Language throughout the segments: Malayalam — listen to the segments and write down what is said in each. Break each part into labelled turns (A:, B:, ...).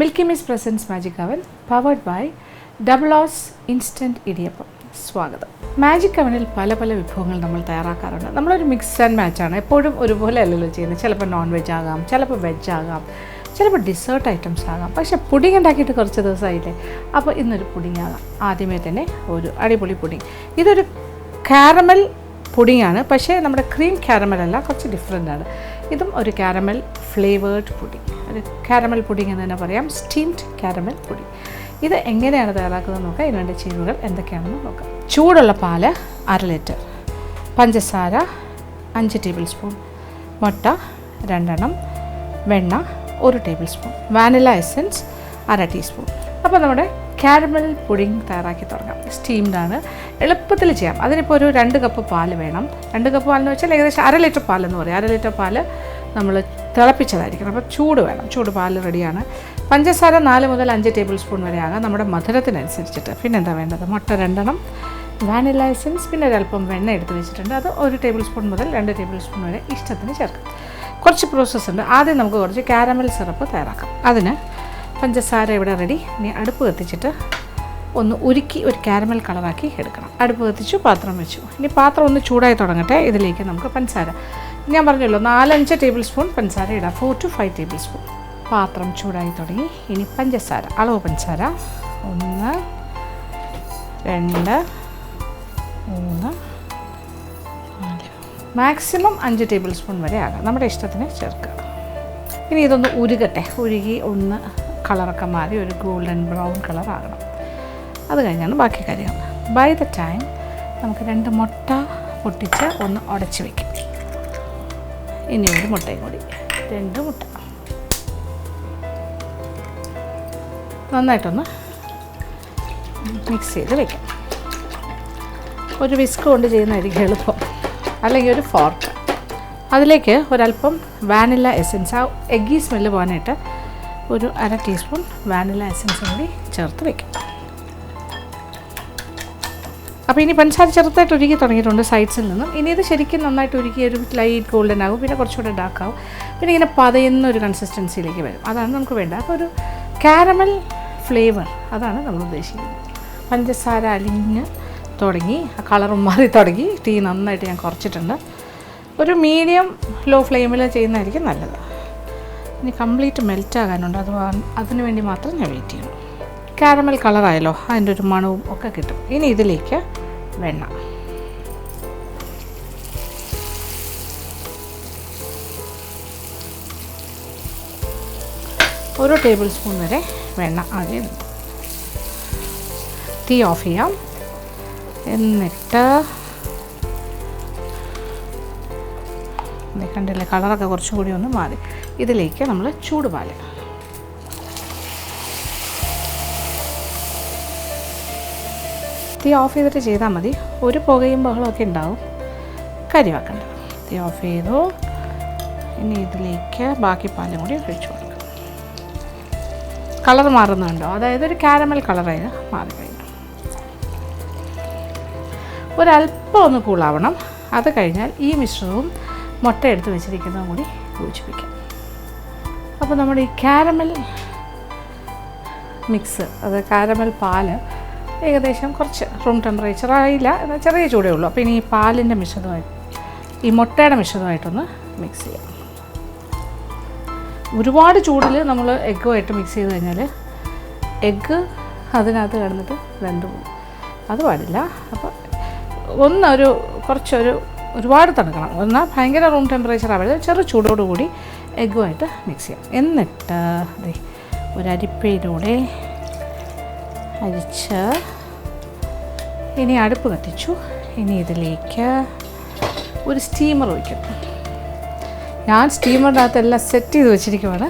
A: Milky Mist presents Magic Oven powered by Double Horse instant idiyappam. സ്വാഗതം. മാജിക് അവനിൽ പല പല വിഭവങ്ങൾ നമ്മൾ തയ്യാറാക്കാറുണ്ട്. നമ്മളൊരു മിക്സ് ആൻഡ് മാച്ചാണ്, എപ്പോഴും ഒരുപോലെ അല്ലല്ലോ ചെയ്യുന്നത്. ചിലപ്പോൾ നോൺ വെജ് ആകാം, ചിലപ്പോൾ വെജ് ആകാം, ചിലപ്പോൾ ഡിസേർട്ട് ഐറ്റംസ് ആകാം. പക്ഷേ പുഡിംഗ് ഉണ്ടാക്കിയിട്ട് കുറച്ച് ദിവസമായില്ലേ, അപ്പോൾ ഇന്നൊരു പുഡിംഗ് ആകാം. ആദ്യമേ തന്നെ ഒരു അടിപൊളി പുഡിംഗ്. ഇതൊരു കാരമൽ പുഡിംഗ് ആണ്, പക്ഷേ നമ്മുടെ ക്രീം കാരമൽ അല്ല, കുറച്ച് ഡിഫറെൻ്റ് ആണ്. ഇതും ഒരു കാരമൽ ഫ്ലേവേർഡ് പുഡിംഗ്, ഒരു കാരമൽ പുഡിംഗ് എന്ന് തന്നെ പറയാം, സ്റ്റീംഡ് കാരമൽ പുഡിംഗ്. ഇത് എങ്ങനെയാണ് തയ്യാറാക്കുന്നത് നോക്കാം. ഇതിനുവേണ്ട ചേരുവകൾ എന്തൊക്കെയാണെന്ന് നോക്കാം. ചൂടുള്ള പാല് 1/2 ലിറ്റർ, പഞ്ചസാര 5 ടേബിൾ സ്പൂൺ, മുട്ട 2 എണ്ണം, വെണ്ണ 1 table spoon, vanilla essence 1/2 teaspoon. അപ്പോൾ നമ്മുടെ കാരമൽ പുഡിംഗ് തയ്യാറാക്കി തുടങ്ങാം. സ്റ്റീംഡാണ്, എളുപ്പത്തിൽ ചെയ്യാം. അതിനിപ്പോൾ ഒരു 2 കപ്പ് പാല് വേണം. 2 കപ്പ് പാലെന്ന് വെച്ചാൽ ഏകദേശം 1/2 ലിറ്റർ പാലെന്ന് പറയും. 1/2 ലിറ്റർ പാല് നമ്മൾ തിളപ്പിച്ചതായിരിക്കണം. അപ്പോൾ ചൂട് വേണം. ചൂട് പാല് റെഡിയാണ്. പഞ്ചസാര 4 മുതൽ 5 ടേബിൾ സ്പൂൺ വരെ ആകാം, നമ്മുടെ മധുരത്തിനനുസരിച്ചിട്ട്. പിന്നെ എന്താ വേണ്ടത്? മുട്ട 2 എണ്ണം, വാനില എസൻസ്, പിന്നെ ഒരല്പം വെണ്ണ എടുത്ത് വെച്ചിട്ടുണ്ട്. അത് 1 ടേബിൾ സ്പൂൺ മുതൽ 2 ടേബിൾ സ്പൂൺ വരെ ഇഷ്ടത്തിന് ചേർക്കാം. കുറച്ച് പ്രോസസ്സ് ഉണ്ട്. ആദ്യം നമുക്ക് കുറച്ച് കാരമൽ സിറപ്പ് തയ്യാറാക്കാം. അതിന് പഞ്ചസാര ഇവിടെ റെഡി. ഇനി അടുപ്പ് കത്തിച്ചിട്ട് ഒന്ന് ഉരുക്കി ഒരു കാരമൽ കളറാക്കി എടുക്കണം. അടുപ്പ് കത്തിച്ചു, പാത്രം വെച്ചു. ഇനി പാത്രം ഒന്ന് ചൂടായി തുടങ്ങട്ടെ. ഇതിലേക്ക് നമുക്ക് പഞ്ചസാര, ഞാൻ പറഞ്ഞല്ലോ 4-5 ടേബിൾ സ്പൂൺ പഞ്ചസാര ഇടാം, 4 to 5 ടേബിൾ സ്പൂൺ. പാത്രം ചൂടായി തുടങ്ങി. ഇനി പഞ്ചസാര, അളവ് പഞ്ചസാര 1, 2, 3, 4, മാക്സിമം 5 ടേബിൾ സ്പൂൺ വരെ ആകാം, നമ്മുടെ ഇഷ്ടത്തിന് ചേർക്കുക. ഇനി ഇതൊന്ന് ഉരുകട്ടെ. ഉരുകി ഒന്ന് കളറൊക്കെ മാറി ഒരു ഗോൾഡൻ ബ്രൗൺ കളർ ആകണം. അത് കഴിഞ്ഞാണ് ബാക്കി കാര്യങ്ങൾ. ബൈ ദ ടൈം നമുക്ക് 2 മുട്ട പൊട്ടിച്ച് ഒന്ന് ഉടച്ച് വയ്ക്കും. ഇനി ഒരു മുട്ടയും കൂടി, 2 മുട്ട നന്നായിട്ടൊന്ന് മിക്സ് ചെയ്ത് വയ്ക്കാം. ഒരു വിസ്ക് കൊണ്ട് ചെയ്യുന്നതായിരിക്കും എളുപ്പം, അല്ലെങ്കിൽ ഒരു ഫോർക്ക്. അതിലേക്ക് ഒരല്പം വാനില എസൻസ്, ആ എഗ്ഗി സ്മെല്ല് പോകാനായിട്ട് ഒരു 1/2 ടീസ്പൂൺ വാനില എസൻസ് കൂടി ചേർത്ത് വയ്ക്കാം. അപ്പോൾ ഇനി പഞ്ചസാര ചെറുതായിട്ട് ഉരുക്കി തുടങ്ങിയിട്ടുണ്ട് സൈഡ്സിൽ നിന്നും. ഇനി ഇത് ശരിക്കും നന്നായിട്ട് ഉരുക്കി ഒരു ലൈറ്റ് ഗോൾഡൻ ആകും, പിന്നെ കുറച്ചുകൂടെ ഡാർക്ക് ആവും, പിന്നെ ഇങ്ങനെ പതയുന്ന ഒരു കൺസിസ്റ്റൻസിയിലേക്ക് വരും. അതാണ് നമുക്ക് വേണ്ടത്. അപ്പോൾ ഒരു കാരമൽ ഫ്ലേവർ, അതാണ് നമ്മൾ ഉദ്ദേശിക്കുന്നത്. പഞ്ചസാര അലിഞ്ഞ് തുടങ്ങി, ആ കളറും മാറി തുടങ്ങി. തീ നന്നായിട്ട് ഞാൻ കുറച്ചിട്ടുണ്ട്. ഒരു മീഡിയം ലോ ഫ്ലെയിമിൽ ചെയ്യുന്നതായിരിക്കും നല്ലത്. ഇനി കംപ്ലീറ്റ് മെൽറ്റ് ആകാനുണ്ട്, അതിന് വേണ്ടി മാത്രം ഞാൻ വെയിറ്റ് ചെയ്യണം. കാരമൽ കളറായല്ലോ, അതിൻ്റെ ഒരു മണവും ഒക്കെ കിട്ടും. ഇനി ഇതിലേക്ക് വെണ്ണ, ഒരു ടേബിൾ സ്പൂൺ വരെ വെണ്ണ ആദ്യം. തീ ഓഫ് ചെയ്യാം. എന്നിട്ട് കണ്ടില്ലേ, കളറൊക്കെ കുറച്ചും കൂടി ഒന്ന് മാറി. ഇതിലേക്ക് നമ്മൾ ചൂടുപാല്, തീ ഓഫ് ചെയ്തിട്ട് ചെയ്താൽ മതി. ഒരു പുകയും ബഹളമൊക്കെ ഉണ്ടാവും, കരിവാക്കണ്ട. തീ ഓഫ് ചെയ്തു. ഇനി ഇതിലേക്ക് ബാക്കി പാലും കൂടി ഒഴിച്ചു കൊടുക്കാം. കളർ മാറുന്നുണ്ടോ? അതായത് ഒരു കാരമൽ കളറായി മാറിക്കഴിഞ്ഞു. ഒരല്പം ഒന്ന് കൂളാവണം. അത് കഴിഞ്ഞാൽ ഈ മിശ്രിതവും മുട്ട എടുത്ത് വെച്ചിരിക്കുന്നതും കൂടി യോജിപ്പിക്കാം. അപ്പോൾ നമ്മുടെ ഈ കാരമൽ മിക്സ്, അത് കാരമൽ പാല് ഏകദേശം കുറച്ച് റൂം ടെമ്പറേച്ചർ ആയില്ല, എന്നാൽ ചെറിയ ചൂടേ ഉള്ളൂ. അപ്പോൾ ഇനി ഈ പാലിൻ്റെ മിശ്രിതമായിട്ട് ഈ മുട്ടയുടെ മിശ്രിതമായിട്ടൊന്ന് മിക്സ് ചെയ്യാം. ഒരുപാട് ചൂടിൽ നമ്മൾ എഗ്ഗുമായിട്ട് മിക്സ് ചെയ്ത് കഴിഞ്ഞാൽ എഗ്ഗ് അതിനകത്ത് കിടന്നിട്ട് വെന്ത് പോകും. അത് പാടില്ല. അപ്പോൾ ഒരുപാട് തണുക്കണം. എന്നാൽ ഭയങ്കര റൂം ടെമ്പറേച്ചർ ആവരുത്, ചെറു ചൂടോടുകൂടി എഗ്ഗുമായിട്ട് മിക്സ് ചെയ്യാം. എന്നിട്ട് ഒരരിപ്പയിലൂടെ അരിച്ച് ഇനി അടുപ്പ് കത്തിച്ചു. ഇനി ഇതിലേക്ക് ഒരു സ്റ്റീമർ ഒഴിക്കും. ഞാൻ സ്റ്റീമറിൻ്റെ അകത്ത് എല്ലാം സെറ്റ് ചെയ്ത് വെച്ചിരിക്കുവാണ്.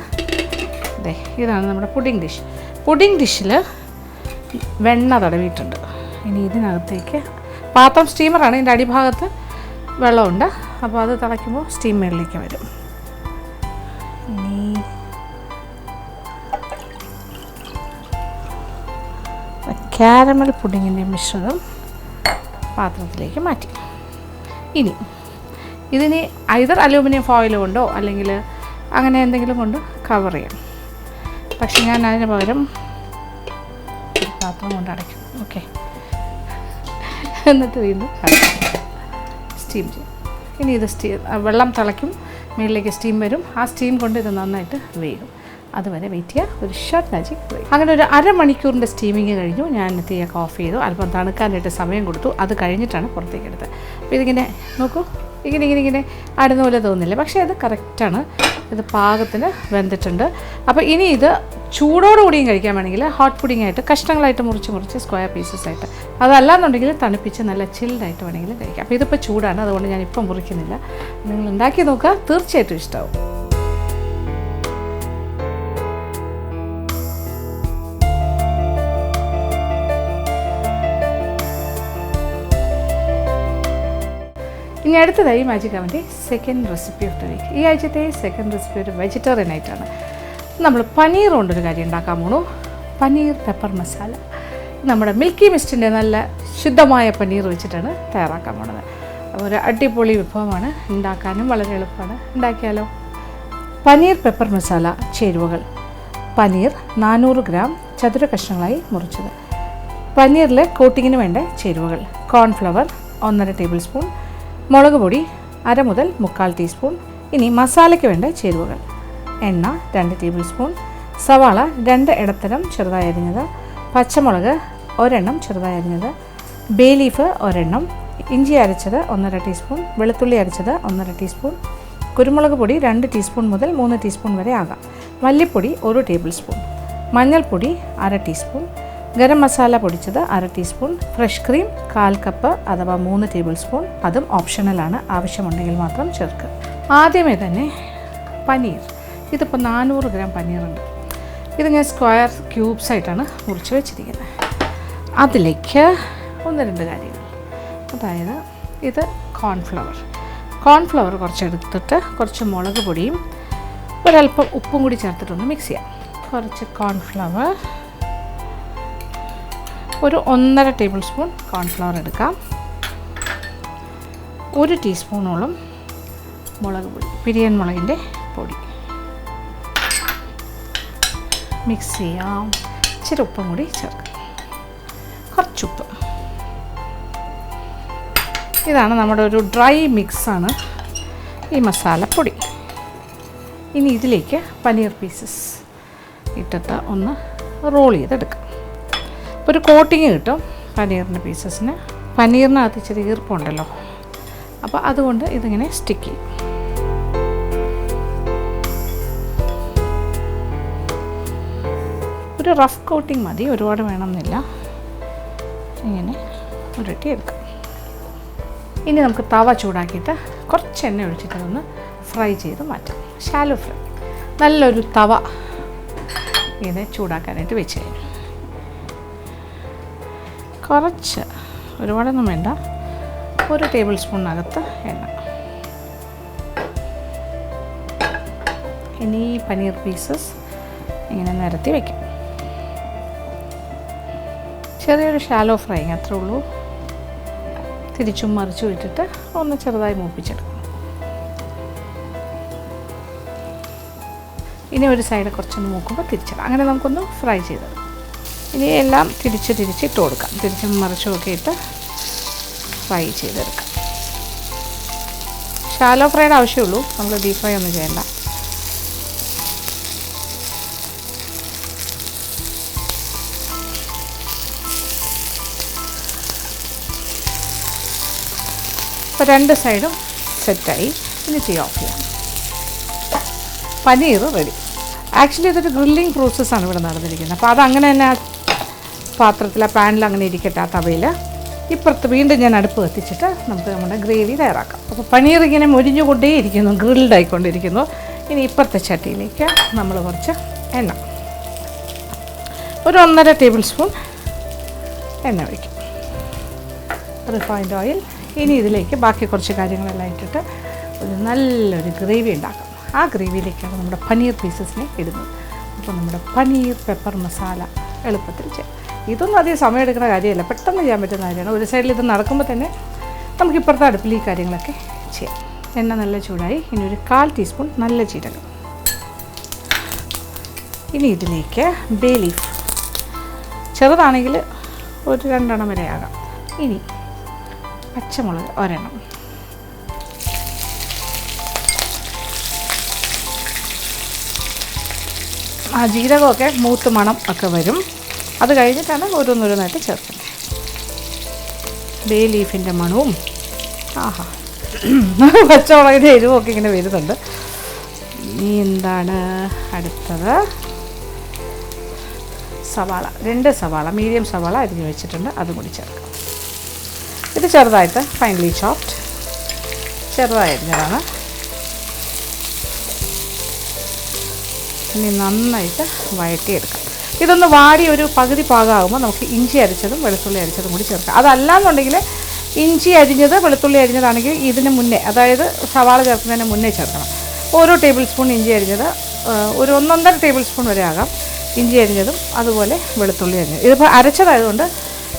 A: ഇതാണ് നമ്മുടെ പുഡിംഗ് ഡിഷ്. പുഡിംഗ് ഡിഷിൽ വെണ്ണ തടവിയിട്ടുണ്ട്. ഇനി ഇതിനകത്തേക്ക്, പാത്രം സ്റ്റീമറാണ്, ഇതിൻ്റെ അടിഭാഗത്ത് വെള്ളമുണ്ട്. അപ്പോൾ അത് തിളയ്ക്കുമ്പോൾ സ്റ്റീം മേളിലേക്ക് വരും. ഇനി കാരമൽ പുഡിങ്ങിൻ്റെ മിശ്രിതം പാത്രത്തിലേക്ക് മാറ്റി. ഇനി ഇതിന് ഐദർ അലൂമിനിയം ഫോയിൽ കൊണ്ടോ അല്ലെങ്കിൽ അങ്ങനെ എന്തെങ്കിലും കൊണ്ട് കവർ ചെയ്യാം. പക്ഷെ ഞാൻ അതിന് പകരം ഒരു പാത്രം കൊണ്ട് അടയ്ക്കും. ഓക്കെ, എന്നിട്ട് വീണ്ടും സ്റ്റീം ചെയ്യും. ഇനി ഇത് വെള്ളം തിളയ്ക്കും, മുകളിലേക്ക് സ്റ്റീം വരും. ആ സ്റ്റീം കൊണ്ട് ഇത് നന്നായിട്ട് വേകും. അതുവരെ വെയിറ്റ് ചെയ്യുക. ഒരു ഷോർട്ട് മാജിക് ബ്രേക്ക്. അങ്ങനെ ഒരു അരമണിക്കൂറിൻ്റെ സ്റ്റീമിങ് കഴിഞ്ഞു. ഞാൻ തീയൊക്കെ ഓഫ് ചെയ്തു, അല്പം തണുക്കാനായിട്ട് സമയം കൊടുത്തു. അത് കഴിഞ്ഞിട്ടാണ് പുറത്തേക്ക് എടുത്തത്. അപ്പോൾ ഇതിങ്ങനെ നോക്കൂ, ഇങ്ങനെ ആടുന്ന പോലെ തോന്നില്ല, പക്ഷേ അത് കറക്റ്റാണ്. ഇത് പാകത്തിന് വെന്തിട്ടുണ്ട്. അപ്പോൾ ഇനി ഇത് ചൂടോടുകൂടിയും കഴിക്കാൻ വേണമെങ്കിൽ ഹോട്ട് പുഡിംഗ് ആയിട്ട് കഷ്ണങ്ങളായിട്ട് മുറിച്ച് സ്ക്വയർ പീസസ് ആയിട്ട്, അതല്ലാന്നുണ്ടെങ്കിൽ തണുപ്പിച്ച് നല്ല ചിൽഡായിട്ട് വേണമെങ്കിൽ കഴിക്കാം. അപ്പോൾ ഇതിപ്പോൾ ചൂടാണ്, അതുകൊണ്ട് ഞാനിപ്പം മുറിക്കുന്നില്ല. നിങ്ങൾ ഉണ്ടാക്കി നോക്കുക, തീർച്ചയായിട്ടും ഇഷ്ടമാവും. ഇനി അടുത്തതായി മാജിക് അവൻ്റെ second recipe of the week. ഈ ആഴ്ചത്തെ സെക്കൻഡ് റെസിപ്പി ഒരു വെജിറ്റേറിയൻ ആയിട്ടാണ്. നമ്മൾ പനീർ കൊണ്ടൊരു കാര്യം ഉണ്ടാക്കാൻ പോണു. പനീർ പെപ്പർ മസാല. നമ്മുടെ മിൽക്കി മിസ്റ്റിൻ്റെ നല്ല ശുദ്ധമായ പനീർ വെച്ചിട്ടാണ് തയ്യാറാക്കാൻ പോണത്. ഒരു അടിപൊളി വിഭവമാണ്, ഉണ്ടാക്കാനും വളരെ എളുപ്പമാണ്. ഉണ്ടാക്കിയാലോ? പനീർ പെപ്പർ മസാല. ചേരുവകൾ: പനീർ 400 ഗ്രാം ചതുര കഷ്ണങ്ങളായി മുറിച്ചത്, പനീറിലെ കോട്ടിങ്ങിന് വേണ്ട ചേരുവകൾ: കോൺഫ്ലവർ 1.5 ടേബിൾ സ്പൂൺ, മുളക് പൊടി 1/2 മുതൽ 1/4 ടീസ്പൂൺ. ഇനി മസാലയ്ക്ക് വേണ്ട ചേരുവകൾ: എണ്ണ 2 ടേബിൾ സ്പൂൺ, സവാള 2 ഇടത്തരം ചെറുതായി അരിഞ്ഞത്, പച്ചമുളക് 1 എണ്ണം ചെറുതായി അരിഞ്ഞത്, ബേ ലീഫ് 1 എണ്ണം, ഇഞ്ചി അരച്ചത് 1/2 ടീസ്പൂൺ, വെളുത്തുള്ളി അരച്ചത് 1/2 ടീസ്പൂൺ, കുരുമുളക് പൊടി 2 ടീസ്പൂൺ മുതൽ 3 ടീസ്പൂൺ വരെ ആകാം, മല്ലിപ്പൊടി 1 ടേബിൾ സ്പൂൺ, മഞ്ഞൾപ്പൊടി 1/2 ടീസ്പൂൺ, ഗരം മസാല പൊടിച്ചത് 1/2 ടീസ്പൂൺ, ഫ്രഷ് ക്രീം 1/4 കപ്പ് അഥവാ 3 ടേബിൾ സ്പൂൺ. അതും ഓപ്ഷണലാണ്, ആവശ്യമുണ്ടെങ്കിൽ മാത്രം ചേർക്കുക. ആദ്യമേ തന്നെ പനീർ. ഇതിപ്പോൾ 400 ഗ്രാം പനീറുണ്ട്. ഇത് ഞാൻ സ്ക്വയർ ക്യൂബ്സ് ആയിട്ടാണ് മുറിച്ച് വെച്ചിരിക്കുന്നത്. അതിലേക്ക് 1-2 കാര്യങ്ങൾ. അതായത് ഇത് കോൺഫ്ലവർ കുറച്ചെടുത്തിട്ട് കുറച്ച് മുളക് പൊടിയും ഒരല്പം ഉപ്പും കൂടി ചേർത്തിട്ടൊന്ന് മിക്സ് ചെയ്യാം. കുറച്ച് കോൺഫ്ലവർ, ഒരു 1.5 ടേബിൾ സ്പൂൺ കോൺഫ്ലവർ എടുക്കാം. 1 ടീസ്പൂണോളം മുളക് പൊടി, പിരിയൻ മുളകിൻ്റെ പൊടി മിക്സ് ചെയ്യാം. ഇച്ചിരി ഉപ്പും കൂടി ചേർക്കാം, കുറച്ചുപ്പ്. ഇതാണ് നമ്മുടെ ഒരു ഡ്രൈ മിക്സാണ് ഈ മസാലപ്പൊടി. ഇനി ഇതിലേക്ക് പനീർ പീസസ് ഇട്ടിട്ട് ഒന്ന് റോൾ ചെയ്തെടുക്കാം. ഒരു കോട്ടിങ് കിട്ടും പനീറിൻ്റെ പീസസിന്. പനീറിനകത്ത് ഇച്ചിരി ഈർപ്പമുണ്ടല്ലോ, അപ്പോൾ അതുകൊണ്ട് ഇതിങ്ങനെ സ്റ്റിക്ക് ചെയ്യും. ഒരു റഫ് കോട്ടിങ് മതി, ഒരുപാട് വേണമെന്നില്ല. ഇങ്ങനെ ഉരുട്ടി എടുക്കാം. ഇനി നമുക്ക് തവ ചൂടാക്കിയിട്ട് കുറച്ച് എണ്ണ ഒഴിച്ചിട്ട് അതൊന്ന് ഫ്രൈ ചെയ്ത് മാറ്റാം. Shallow fry. നല്ലൊരു തവ ഇത് ചൂടാക്കാനായിട്ട് വെച്ച് കഴിഞ്ഞു. കുറച്ച്, ഒരുപാടൊന്നും വേണ്ട, 1 ടേബിൾ സ്പൂണിനകത്ത് എണ്ണ. ഇനി പനീർ പീസസ് ഇങ്ങനെ നിരത്തി വയ്ക്കാം. ചെറിയൊരു ഷാലോ ഫ്രൈ അത്രേ ഉള്ളൂ. തിരിച്ചും മറിച്ചും ഇട്ടിട്ട് ഒന്ന് ചെറുതായി മൂപ്പിച്ചെടുക്കും. ഇനി ഒരു സൈഡ് കുറച്ചൊന്ന് മൂക്കുമ്പോൾ തിരിച്ചിടാം. അങ്ങനെ നമുക്കൊന്ന് ഫ്രൈ ചെയ്തെടുക്കാം. ഇനി എല്ലാം തിരിച്ചിട്ട് കൊടുക്കാം. തിരിച്ചും മറിച്ചും ഒക്കെ ഇട്ട് ഫ്രൈ ചെയ്തെടുക്കാം. ഷാലോ ഫ്രൈയുടെ ആവശ്യമുള്ളൂ, നമ്മൾ ഡീപ് ഫ്രൈ ഒന്നും ചെയ്യണ്ട. ഇപ്പോൾ 2 സൈഡും സെറ്റായി. ഇനി തീ ഓഫ് ചെയ്യാം. പനീർ റെഡി. ആക്ച്വലി ഇതൊരു ഗ്രില്ലിംഗ് പ്രോസസ്സാണ് ഇവിടെ നടന്നിരിക്കുന്നത്. അപ്പോൾ അതങ്ങനെ തന്നെ ആ പാത്രത്തിൽ, ആ പാനിൽ അങ്ങനെ ഇരിക്കട്ടെ, ആ തവയിൽ. ഇപ്പുറത്ത് വീണ്ടും ഞാൻ അടുപ്പ് കത്തിച്ചിട്ട് നമുക്ക് നമ്മുടെ ഗ്രേവി തയ്യാറാക്കാം. അപ്പോൾ പനീർ ഇങ്ങനെ മൊരിഞ്ഞുകൊണ്ടേയിരിക്കുന്നു, ഗ്രിൽഡ് ആയിക്കൊണ്ടിരിക്കുന്നു. ഇനി ഇപ്പുറത്തെ ചട്ടിയിലേക്ക് നമ്മൾ കുറച്ച് എണ്ണ, ഒരു 1.5 ടേബിൾ സ്പൂൺ എണ്ണ ഒഴിക്കും, റിഫൈൻഡ് ഓയിൽ. ഇനി ഇതിലേക്ക് ബാക്കി കുറച്ച് കാര്യങ്ങളെല്ലാം ഇട്ടിട്ട് ഒരു നല്ലൊരു ഗ്രേവി ഉണ്ടാക്കാം. ആ ഗ്രേവിയിലേക്കാണ് നമ്മുടെ പനീർ പീസസിനെ ഇടുന്നത്. അപ്പോൾ നമ്മുടെ പനീർ പെപ്പർ മസാല എളുപ്പത്തിൽ ചെയ്യാം. ഇതൊന്നും അധികം സമയം എടുക്കുന്ന കാര്യമല്ല, പെട്ടെന്ന് ചെയ്യാൻ പറ്റുന്ന കാര്യമാണ്. ഒരു സൈഡിൽ ഇത് നടക്കുമ്പോൾ തന്നെ നമുക്ക് ഇപ്പുറത്തെ അടുപ്പിൽ ഈ കാര്യങ്ങളൊക്കെ ചെയ്യാം. എണ്ണ നല്ല ചൂടായി. ഇനി ഒരു 1/4 ടീസ്പൂൺ നല്ല ജീരകം. ഇനി ഇതിലേക്ക് ബേ ലീഫ്, ചെറുതാണെങ്കിൽ ഒരു 2 എണ്ണം വരെ ആകാം. ഇനി പച്ചമുളക് 1 എണ്ണം, ആ ജീരകമൊക്കെ മൂത്ത് മണം ഒക്കെ വരും. അത് കഴിഞ്ഞിട്ടാണ് ഓരോന്നോരോന്നായിട്ട് ചേർക്കുന്നത്. ബേ ലീഫിൻ്റെ മണവും ആഹാ പച്ചമുളകിൻ്റെ എരിവൊക്കെ ഇങ്ങനെ വരുന്നുണ്ട്. ഇനി എന്താണ് അടുത്തത്? സവാള, 2 സവാള, മീഡിയം സവാള അരിഞ്ഞ് വെച്ചിട്ടുണ്ട്, അതും കൂടി ചേർക്കാം. ഇത് ചെറുതായിട്ട് ഫൈനലി ചോപ്ഡ്, ചെറുതായി അരിഞ്ഞതാണ്. ഇനി നന്നായിട്ട് വഴറ്റിയെടുക്കാം. ഇതൊന്ന് വാടി ഒരു പകുതി പാകമാകുമ്പോൾ നമുക്ക് ഇഞ്ചി അരിച്ചതും വെളുത്തുള്ളി അരിച്ചതും കൂടി ചേർക്കാം. അതല്ലാന്നുണ്ടെങ്കിൽ ഇഞ്ചി അരിഞ്ഞത് വെളുത്തുള്ളി അരിഞ്ഞതാണെങ്കിൽ ഇതിന് മുന്നേ, അതായത് സവാള ചേർക്കുന്നതിന് മുന്നേ ചേർക്കണം. ഓരോ ടേബിൾ സ്പൂൺ ഇഞ്ചി അരിഞ്ഞത്, ഒരു 1.5 ടേബിൾ സ്പൂൺ വരെ ആകാം ഇഞ്ചി അരിഞ്ഞതും, അതുപോലെ വെളുത്തുള്ളി അരിഞ്ഞത്. ഇതിപ്പോൾ അരച്ചതായതുകൊണ്ട്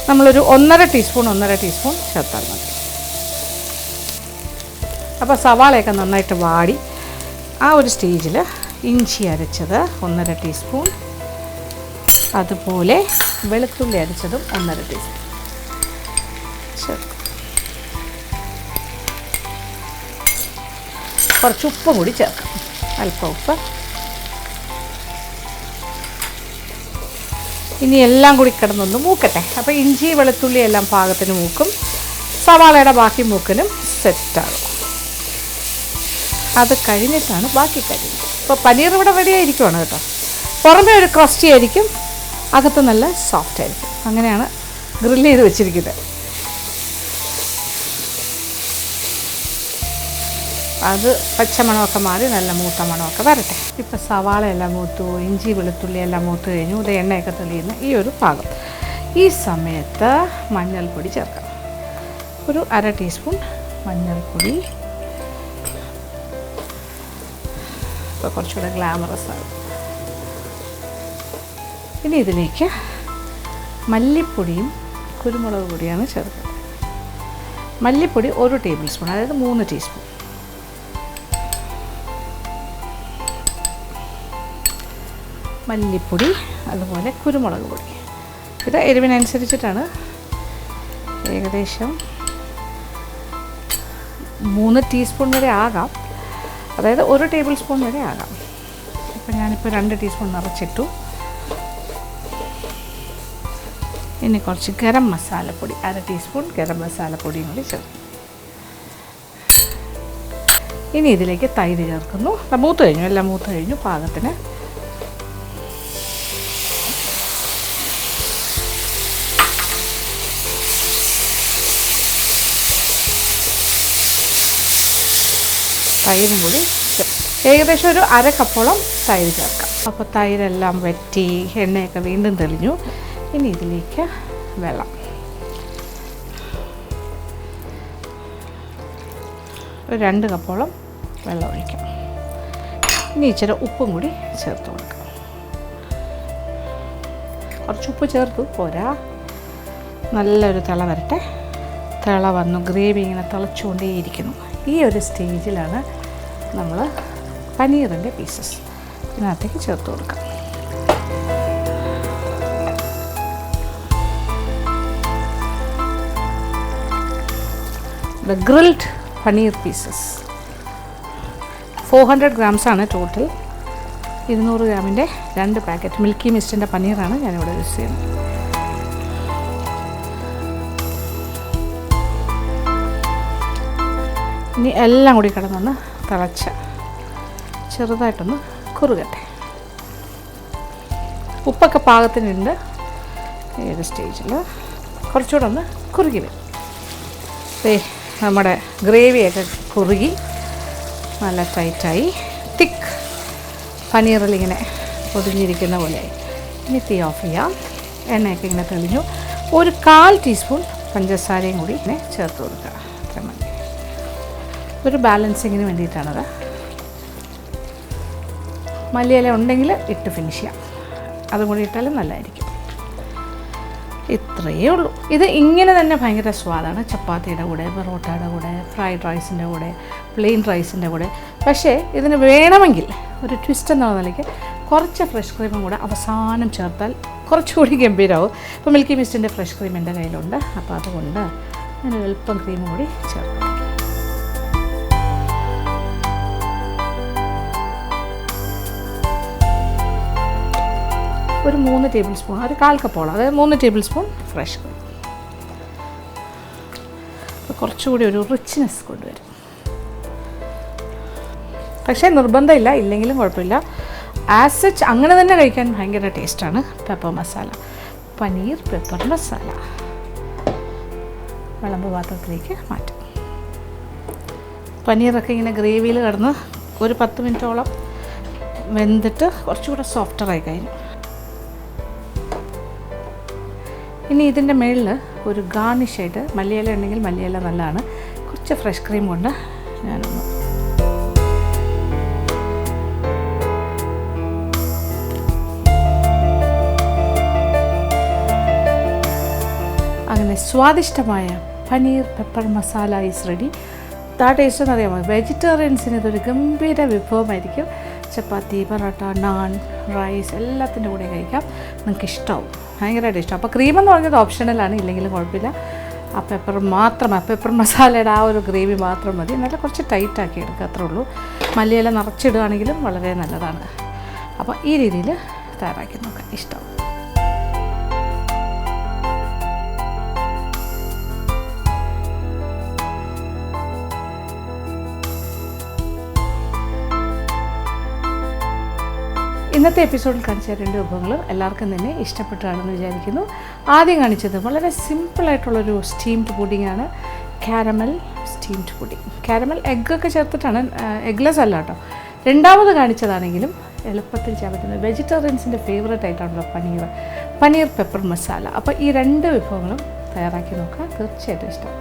A: നമ്മളൊരു 1.5 ടീസ്പൂൺ ചേർത്താൽ മതി. അപ്പോൾ സവാളയൊക്കെ നന്നായിട്ട് വാടി ആ ഒരു സ്റ്റേജിൽ ഇഞ്ചി അരച്ചത് 1.5 ടീസ്പൂൺ, അതുപോലെ വെളുത്തുള്ളി അരച്ചതും 1.5 ടീസ്പൂൺ ചേർക്കും. കുറച്ച് ഉപ്പും കൂടി ചേർക്കാം, അല്പം ഉപ്പ്. ഇനി എല്ലാം കൂടി കിടന്നൊന്ന് മൂക്കട്ടെ. അപ്പോൾ ഇഞ്ചി വെളുത്തുള്ളി എല്ലാം പാകത്തിന് മൂക്കും, സവാളയുടെ ബാക്കി മൂക്കനും സെറ്റാകും. അത് കഴിഞ്ഞിട്ടാണ് ബാക്കി കാര്യം. ഇപ്പോൾ പനീർ ഇവിടെ റെഡി ആയിരിക്കുവാണ് കേട്ടോ. പുറമേ ഒരു ക്രസ്റ്റി ആയിരിക്കും, അകത്ത് നല്ല സോഫ്റ്റ് ആയിരിക്കും. അങ്ങനെയാണ് ഗ്രില്ല് ചെയ്ത് വെച്ചിരിക്കുന്നത്. അത് പച്ചമണമൊക്കെ മാറി നല്ല മൂത്ത മണമൊക്കെ വരട്ടെ. ഇപ്പോൾ സവാള എല്ലാം മൂത്തു, ഇഞ്ചി വെളുത്തുള്ളി എല്ലാം മൂത്ത് കഴിഞ്ഞു, ഇത് എണ്ണയൊക്കെ തെളിയുന്ന ഈ ഒരു പാകം. ഈ സമയത്ത് മഞ്ഞൾപ്പൊടി ചേർക്കാം. ഒരു 1/2 ടീസ്പൂൺ മഞ്ഞൾപ്പൊടി. ഇപ്പോൾ കുറച്ചുകൂടെ ഗ്ലാമറസ് ആകും. ഇനി ഇതിലേക്ക് മല്ലിപ്പൊടിയും കുരുമുളക് പൊടിയാണ് ചേർക്കുന്നത്. മല്ലിപ്പൊടി 1 ടേബിൾ സ്പൂൺ, അതായത് 3 ടീസ്പൂൺ. മല്ലിപ്പൊടി, അതുപോലെ കുരുമുളക് പൊടി. ഇത് എരിവിനനുസരിച്ചിട്ടാണ്. ഏകദേശം 3 ടീസ്പൂൺ വരെ ആകാം, അതായത് 1 ടേബിൾ സ്പൂൺ വരെ ആകാം. ഇപ്പം ഞാനിപ്പോൾ 2 ടീസ്പൂൺ നിറച്ചിട്ടു. ഇനി കുറച്ച് ഗരം മസാലപ്പൊടി, 1/2 ടീസ്പൂൺ ഗരം മസാലപ്പൊടിയും കൂടി ചേർക്കും. ഇനി ഇതിലേക്ക് തൈര് ചേർക്കുന്നു. മൂത്ത് കഴിഞ്ഞു, എല്ലാം മൂത്ത് കഴിഞ്ഞു പാകത്തിന്. തൈരും കൂടി ഏകദേശം ഒരു 1/2 കപ്പോളം തൈര് ചേർക്കാം. അപ്പോൾ തൈരെല്ലാം വറ്റി, എണ്ണയൊക്കെ വീണ്ടും തെളിഞ്ഞു. ഇനി ഇതിലേക്ക് വെള്ളം, ഒരു 2 കപ്പോളം വെള്ളം ഒഴിക്കാം. ഇനി ഇച്ചിരി ഉപ്പും കൂടി ചേർത്ത് കൊടുക്കാം. കുറച്ച് ഉപ്പ് ചേർത്തു, പോരാ. നല്ലൊരു തിള വരട്ടെ. തിള വന്നു, ഗ്രേവി ഇങ്ങനെ തിളച്ചുകൊണ്ടേയിരിക്കുന്നു. ഈ ഒരു സ്റ്റേജിലാണ് നമ്മൾ പനീറിൻ്റെ പീസസ് ഇതിനകത്തേക്ക് ചേർത്ത് കൊടുക്കാം. ഗ്രിൽഡ് പനീർ പീസസ് 400 ഗ്രാംസാണ് ടോട്ടൽ. 200 ഗ്രാമിൻ്റെ 2 പാക്കറ്റ് മിൽക്കി മിസ്റ്റിൻ്റെ പനീറാണ് ഞാനിവിടെ യൂസ് ചെയ്യുന്നത്. ഇനി എല്ലാം കൂടി കിടന്നൊന്ന് തിളച്ച് ചെറുതായിട്ടൊന്ന് കുറുകട്ടെ. ഉപ്പൊക്കെ പാകത്തിനുണ്ട്. ഏത് സ്റ്റേജിൽ കുറച്ചുകൂടെ ഒന്ന് കുറുകി വരും. നമ്മുടെ ഗ്രേവിയൊക്കെ കുറുകി നല്ല ടൈറ്റായി, തിക്ക് പനീറിലിങ്ങനെ പൊതിഞ്ഞിരിക്കുന്ന പോലെയായി. ഇനി തീ ഓഫ് ചെയ്യാം. എണ്ണയൊക്കെ ഇങ്ങനെ തെളിഞ്ഞു. ഒരു 1/4 ടീസ്പൂൺ പഞ്ചസാരയും കൂടി ഇങ്ങനെ ചേർത്ത് കൊടുക്കുക. അത്ര മതി. ഒരു ബാലൻസിങ്ങിന് വേണ്ടിയിട്ടാണത്. മല്ലിയില ഉണ്ടെങ്കിൽ ഇട്ട് ഫിനിഷ് ചെയ്യാം, അതും കൂടി ഇട്ടാലും നല്ലതായിരിക്കും. ഇത്രയേ ഉള്ളൂ. ഇത് ഇങ്ങനെ തന്നെ ഭയങ്കര സ്വാദാണ്. ചപ്പാത്തിയുടെ കൂടെ, പൊറോട്ടയുടെ കൂടെ, ഫ്രൈഡ് റൈസിൻ്റെ കൂടെ, പ്ലെയിൻ റൈസിൻ്റെ കൂടെ. പക്ഷേ ഇതിന് വേണമെങ്കിൽ ഒരു ട്വിസ്റ്റ് എന്ന നിലയ്ക്ക് കുറച്ച് ഫ്രഷ് ക്രീമും കൂടെ അവസാനം ചേർത്താൽ കുറച്ചുകൂടി ഗംഭീരമാവും. ഇപ്പോൾ മിൽക്കി മിസ്റ്റിൻ്റെ ഫ്രഷ് ക്രീം എൻ്റെ കയ്യിലുണ്ട്, അപ്പോൾ അതുകൊണ്ട് ഞാൻ എളുപ്പം ക്രീമും കൂടി ചേർക്കും. ഒരു 3 ടേബിൾ സ്പൂൺ, ഒരു 1/4 കപ്പോളം, അതായത് 3 ടേബിൾ സ്പൂൺ ഫ്രഷ് ക്രീം. കുറച്ചുകൂടി ഒരു റിച്ച്നെസ് കൊണ്ടുവരും. പക്ഷേ നിർബന്ധമില്ല, ഇല്ലെങ്കിലും കുഴപ്പമില്ല. ആസ് സച്ച് അങ്ങനെ തന്നെ കഴിക്കാൻ ഭയങ്കര ടേസ്റ്റാണ്. പെപ്പർ മസാല, പനീർ പെപ്പർ മസാല വിളമ്പ് പാത്രത്തിലേക്ക് മാറ്റും. പനീറൊക്കെ ഇങ്ങനെ ഗ്രേവിയിൽ കിടന്ന് ഒരു 10 മിനിറ്റോളം വെന്തിട്ട് കുറച്ചുകൂടെ സോഫ്റ്ററായി കഴിഞ്ഞു. ഇനി ഇതിൻ്റെ മുകളിൽ ഒരു ഗാർണിഷായിട്ട് മല്ലിയില ഉണ്ടെങ്കിൽ മല്ലിയില നല്ലതാണ്. കുറച്ച് ഫ്രഷ് ക്രീം കൊണ്ട് ഞാനൊന്ന് അങ്ങനെ സ്വാദിഷ്ടമായ paneer pepper masala is ready. Taste എന്നറിയാമോ, വെജിറ്റേറിയൻസിന് ഇതൊരു ഗംഭീര വിഭവമായിരിക്കും. ചപ്പാത്തി, പൊറോട്ട, നാൻ, റൈസ് എല്ലാത്തിൻ്റെ കൂടെ കഴിക്കാം. നിങ്ങൾക്ക് ഇഷ്ടമാവും, ഭയങ്കരമായിട്ട് ഇഷ്ടം. അപ്പോൾ ക്രീമെന്ന് പറഞ്ഞത് ഓപ്ഷണലാണ്, ഇല്ലെങ്കിലും കുഴപ്പമില്ല. ആ പെപ്പർ മസാലയുടെ ആ ഒരു ഗ്രേവി മാത്രം മതി. നല്ല കുറച്ച് ടൈറ്റാക്കി എടുക്കുക, അത്രേ ഉള്ളൂ. മല്ലിയില നിറച്ചിടുകയാണെങ്കിലും വളരെ നല്ലതാണ്. അപ്പോൾ ഈ രീതിയിൽ തയ്യാറാക്കി നോക്കാം, ഇഷ്ടമാവും. ഇന്നത്തെ എപ്പിസോഡിൽ കാണിച്ച 2 വിഭവങ്ങളും എല്ലാവർക്കും തന്നെ ഇഷ്ടപ്പെട്ടാണെന്ന് വിചാരിക്കുന്നു. ആദ്യം കാണിച്ചത് വളരെ സിമ്പിളായിട്ടുള്ളൊരു സ്റ്റീംഡ് പുഡിങ്ങാണ്, കാരമൽ സ്റ്റീംഡ് പുഡിങ്. കാരമൽ എഗ്ഗൊക്കെ ചേർത്തിട്ടാണ്, എഗ്ലെസ് അല്ല കേട്ടോ. രണ്ടാമത് കാണിച്ചതാണെങ്കിലും എളുപ്പത്തിൽ ചെയ്യാൻ പറ്റുന്നത് വെജിറ്റേറിയൻസിൻ്റെ ഫേവറേറ്റ് ആയിട്ടാണല്ലോ പനീർ പെപ്പർ മസാല. അപ്പോൾ ഈ 2 വിഭവങ്ങളും തയ്യാറാക്കി നോക്കുക, തീർച്ചയായിട്ടും ഇഷ്ടം.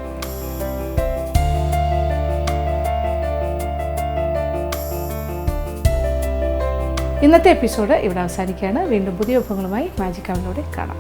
A: ഇന്നത്തെ എപ്പിസോഡ് ഇവിടെ അവസാനിക്കുകയാണ്. വീണ്ടും പുതിയ വിഭവങ്ങളുമായി മാജിക് അവനിലൂടെ കാണാം.